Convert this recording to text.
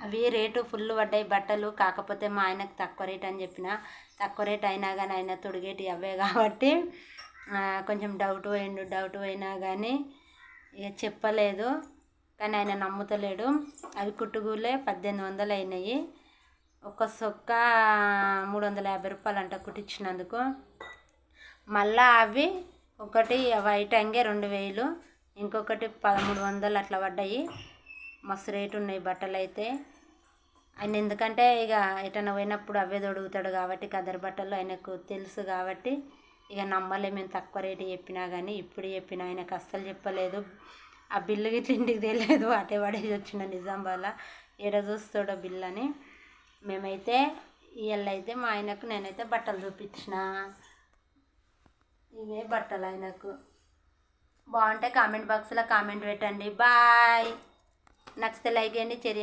అవి rate full పడ్డాయి బట్టలు. కాకపోతే మా ఆయనకు తక్కువ రేట్ అని చెప్పిన. తక్కువ రేట్ అయినా కానీ ఆయన తొడిగేటి అవే కాబట్టి కొంచెం డౌట్ పోయినా కానీ ఇక చెప్పలేదు. కానీ ఆయన నమ్ముతలేడు. అవి కుట్టుగూలే 1800 అయినాయి. ఒక సొక్క 350 రూపాయలు అంట కుట్టించినందుకు. మళ్ళా అవి ఒకటి వైట్ అంగే 2000, ఇంకొకటి 1300 అట్లా పడ్డాయి. మస్తు రేటు ఉన్నాయి బట్టలు అయితే. ఆయన ఎందుకంటే ఇక ఎటన్నా పోయినప్పుడు అవే తొడుగుతాడు కాబట్టి కదర్ బట్టలు ఆయనకు తెలుసు కాబట్టి ఇక నమ్మలే. మేము తక్కువ రేటు చెప్పినా కానీ ఇప్పుడు చెప్పిన ఆయనకు అస్సలు చెప్పలేదు. ఆ బిల్లు గిట్ల ఇంటికి తెలియదు, అటే పడేసి వచ్చిన నిజామాబాద్లో. ఏడ చూస్తాడో బిల్ అని. మేమైతే ఇవాళైతే మా ఆయనకు నేనైతే బట్టలు చూపించిన. ఇవే బట్టలు ఆయనకు. బాగుంటే కామెంట్ బాక్స్లో కామెంట్ పెట్టండి. బాయ్. నచ్చితే లైక్ చేయండి, షేర్ చేయండి.